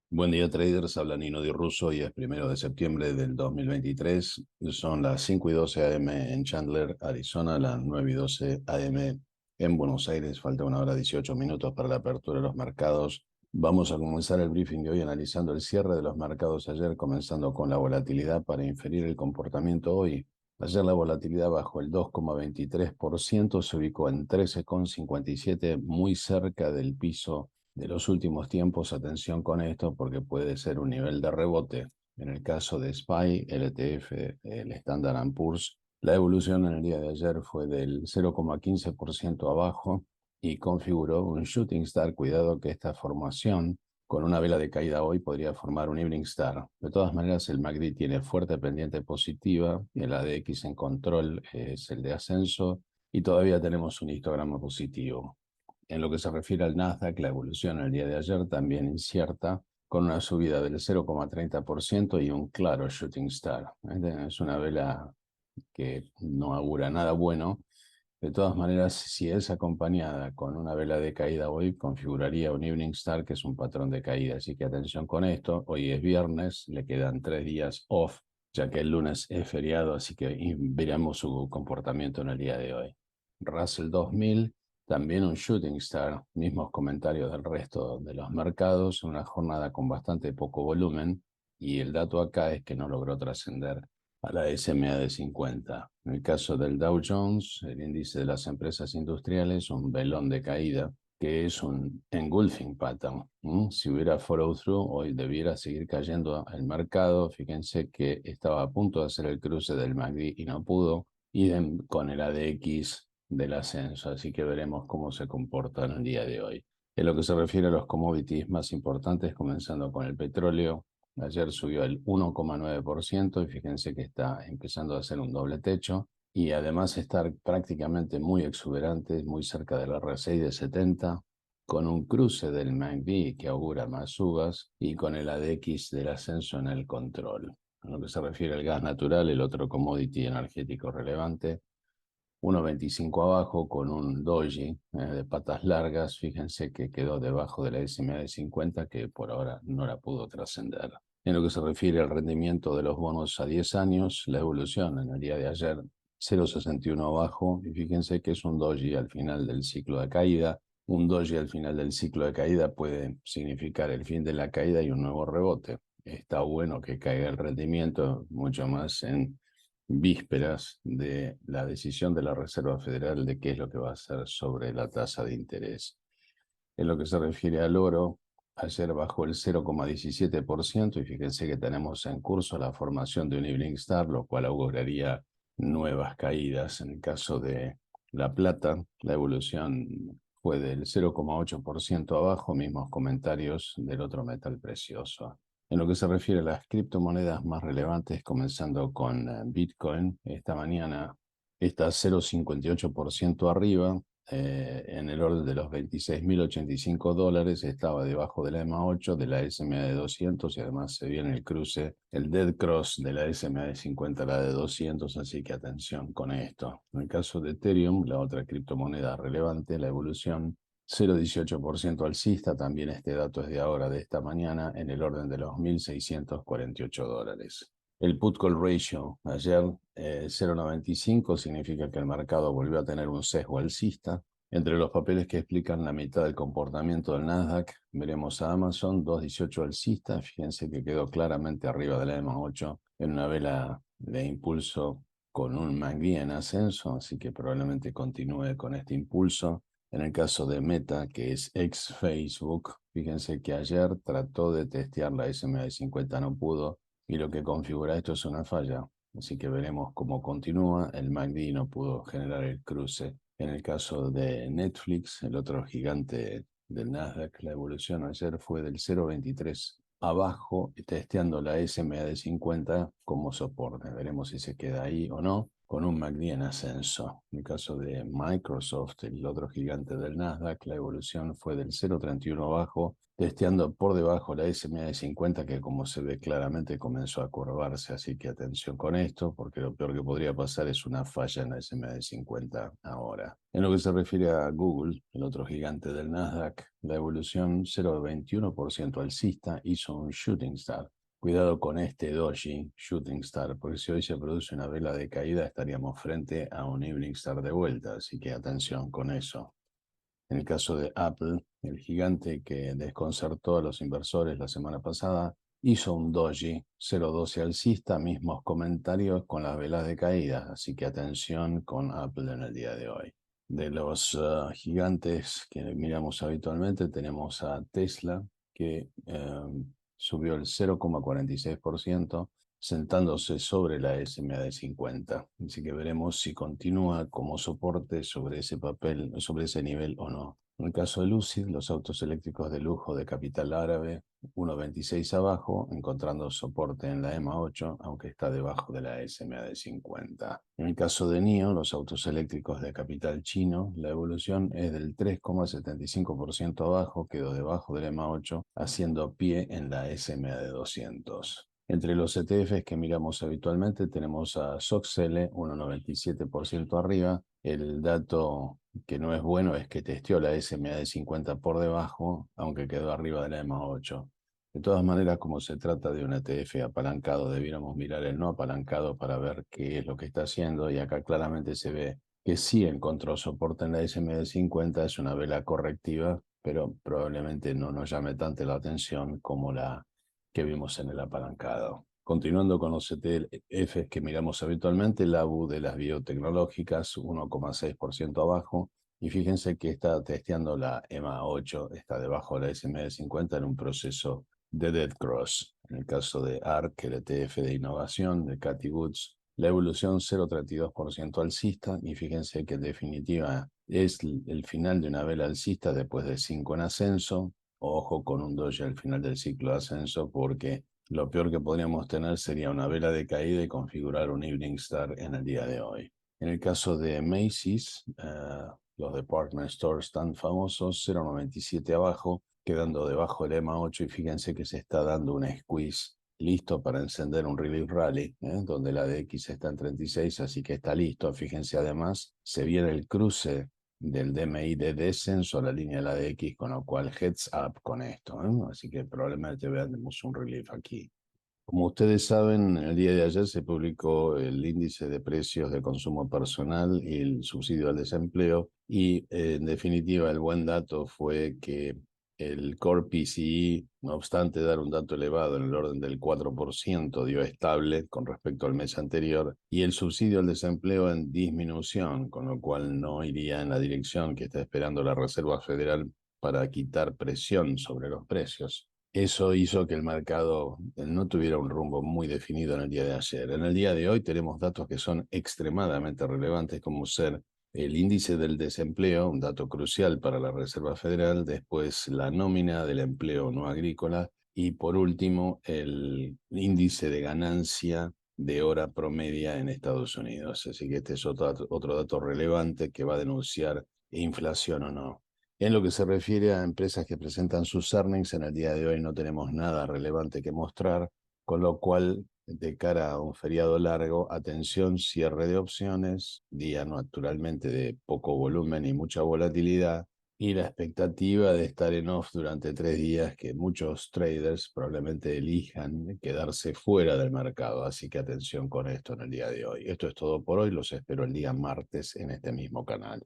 Buen día, traders. Habla Nino Di Russo y es 1 de septiembre del 2023. Son las 5:12 a.m. en Chandler, Arizona, las 9:12 a.m. en Buenos Aires. Falta 1 hora 18 minutos para la apertura de los mercados. Vamos a comenzar el briefing de hoy analizando el cierre de los mercados ayer, comenzando con la volatilidad para inferir el comportamiento hoy. Ayer la volatilidad bajó el 2,23%, se ubicó en 13,57, muy cerca del piso de los últimos tiempos. Atención con esto porque puede ser un nivel de rebote. En el caso de SPY, el ETF, el Standard Poor's, la evolución en el día de ayer fue del 0,15% abajo y configuró un shooting star. Cuidado que esta formación con una vela de caída hoy podría formar un evening star. De todas maneras, el MACD tiene fuerte pendiente positiva y el ADX en control es el de ascenso y todavía tenemos un histograma positivo. En lo que se refiere al Nasdaq, la evolución el día de ayer también incierta, con una subida del 0,30% y un claro shooting star. Es una vela que no augura nada bueno. De todas maneras, si es acompañada con una vela de caída hoy, configuraría un Evening Star, que es un patrón de caída. Así que atención con esto. Hoy es viernes, le quedan 3 días off, ya que el lunes es feriado, así que veremos su comportamiento en el día de hoy. Russell 2000, también un Shooting Star, mismos comentarios del resto de los mercados, una jornada con bastante poco volumen, y el dato acá es que no logró trascender a la SMA de 50. En el caso del Dow Jones, el índice de las empresas industriales, un velón de caída, que es un engulfing pattern. Si hubiera follow through, hoy debiera seguir cayendo el mercado. Fíjense que estaba a punto de hacer el cruce del MACD y no pudo. Idem con el ADX del ascenso, así que veremos cómo se comporta en el día de hoy. En lo que se refiere a los commodities más importantes, comenzando con el petróleo, ayer subió el 1,9% y fíjense que está empezando a hacer un doble techo y además estar prácticamente muy exuberante, muy cerca del RSI de 70, con un cruce del MACD que augura más subas y con el ADX del ascenso en el control. En lo que se refiere al gas natural, el otro commodity energético relevante, 1,25 abajo con un doji de patas largas. Fíjense que quedó debajo de la SMA de 50, que por ahora no la pudo trascender. En lo que se refiere al rendimiento de los bonos a 10 años, la evolución en el día de ayer, 0,61 abajo, y fíjense que es un doji al final del ciclo de caída. Un doji al final del ciclo de caída puede significar el fin de la caída y un nuevo rebote. Está bueno que caiga el rendimiento, mucho más en vísperas de la decisión de la Reserva Federal de qué es lo que va a hacer sobre la tasa de interés. En lo que se refiere al oro, ayer bajó el 0,17% y fíjense que tenemos en curso la formación de un Evening Star, lo cual auguraría nuevas caídas. En el caso de la plata, la evolución fue del 0,8% abajo, mismos comentarios del otro metal precioso. En lo que se refiere a las criptomonedas más relevantes, comenzando con Bitcoin, esta mañana está 0,58% arriba, en el orden de los $26.085, estaba debajo de la EMA 8, de la SMA de 200 y además se viene el cruce, el dead cross de la SMA de 50 a la de 200, así que atención con esto. En el caso de Ethereum, la otra criptomoneda relevante, la evolución 0,18% alcista, también este dato es de ahora, de esta mañana, en el orden de los $1.648. El put call ratio ayer 0,95, significa que el mercado volvió a tener un sesgo alcista. Entre los papeles que explican la mitad del comportamiento del Nasdaq, veremos a Amazon 2,18 alcista. Fíjense que quedó claramente arriba de la EMA 8 en una vela de impulso con un MACD en ascenso, así que probablemente continúe con este impulso. En el caso de Meta, que es ex Facebook, fíjense que ayer trató de testear la SMA de 50, no pudo, y lo que configura esto es una falla. Así que veremos cómo continúa. El MACD no pudo generar el cruce. En el caso de Netflix, el otro gigante del Nasdaq, la evolución ayer fue del 0,23 abajo, testeando la SMA de 50 como soporte. Veremos si se queda ahí o no. con un MACD en ascenso. En el caso de Microsoft, el otro gigante del Nasdaq, la evolución fue del 0,31 abajo, testeando por debajo la SMA de 50, que como se ve claramente comenzó a curvarse, así que atención con esto, porque lo peor que podría pasar es una falla en la SMA de 50 ahora. En lo que se refiere a Google, el otro gigante del Nasdaq, la evolución 0,21% alcista hizo un shooting star. Cuidado con este doji, Shooting Star, porque si hoy se produce una vela de caída estaríamos frente a un Evening Star de vuelta, así que atención con eso. En el caso de Apple, el gigante que desconcertó a los inversores la semana pasada, hizo un doji 0,12 alcista, mismos comentarios con las velas de caída, así que atención con Apple en el día de hoy. De los gigantes que miramos habitualmente, tenemos a Tesla, que subió el 0,46%, sentándose sobre la SMA de 50. Así que veremos si continúa como soporte sobre ese papel, sobre ese nivel o no. En el caso de Lucid, los autos eléctricos de lujo de capital árabe, 1,26 abajo, encontrando soporte en la EMA 8, aunque está debajo de la SMA de 50. En el caso de NIO, los autos eléctricos de capital chino, la evolución es del 3,75% abajo, quedó debajo del EMA 8, haciendo pie en la SMA de 200. Entre los ETFs que miramos habitualmente tenemos a SOXL 1,97% arriba. El dato que no es bueno es que testeó la SMA de 50 por debajo, aunque quedó arriba de la EMA 8. De todas maneras, como se trata de un ETF apalancado, debiéramos mirar el no apalancado para ver qué es lo que está haciendo, y acá claramente se ve que sí encontró soporte en la SMA de 50, es una vela correctiva, pero probablemente no nos llame tanto la atención como la que vimos en el apalancado. Continuando con los ETFs que miramos habitualmente, el ABU de las biotecnológicas, 1,6% abajo, y fíjense que está testeando la EMA 8, está debajo de la SMA de 50 en un proceso de dead cross. En el caso de ARK, el ETF de innovación de Cathie Woods, la evolución 0,32% alcista, y fíjense que en definitiva es el final de una vela alcista después de 5 en ascenso. Ojo con un doji al final del ciclo de ascenso, porque lo peor que podríamos tener sería una vela de caída y configurar un Evening Star en el día de hoy. En el caso de Macy's, los department stores tan famosos, 0,97 abajo, quedando debajo del EMA 8, y fíjense que se está dando un squeeze listo para encender un relief rally, donde la DX está en 36, así que está listo. Fíjense además, se viene el cruce del DMI de descenso a la línea de la DX, con lo cual heads up con esto, así que probablemente veamos un relief aquí. Como ustedes saben, el día de ayer se publicó el índice de precios de consumo personal y el subsidio al desempleo, y en definitiva el buen dato fue que el Core PCE, no obstante dar un dato elevado en el orden del 4%, dio estable con respecto al mes anterior, y el subsidio al desempleo en disminución, con lo cual no iría en la dirección que está esperando la Reserva Federal para quitar presión sobre los precios. Eso hizo que el mercado no tuviera un rumbo muy definido en el día de ayer. En el día de hoy tenemos datos que son extremadamente relevantes, como ser el índice del desempleo, un dato crucial para la Reserva Federal, después la nómina del empleo no agrícola, y por último el índice de ganancia de hora promedia en Estados Unidos. Así que este es otro dato relevante que va a denunciar inflación o no. En lo que se refiere a empresas que presentan sus earnings, en el día de hoy no tenemos nada relevante que mostrar, con lo cual, de cara a un feriado largo, atención, cierre de opciones, día naturalmente de poco volumen y mucha volatilidad, y la expectativa de estar en off durante 3 días, que muchos traders probablemente elijan quedarse fuera del mercado. Así que atención con esto en el día de hoy. Esto es todo por hoy, los espero el día martes en este mismo canal.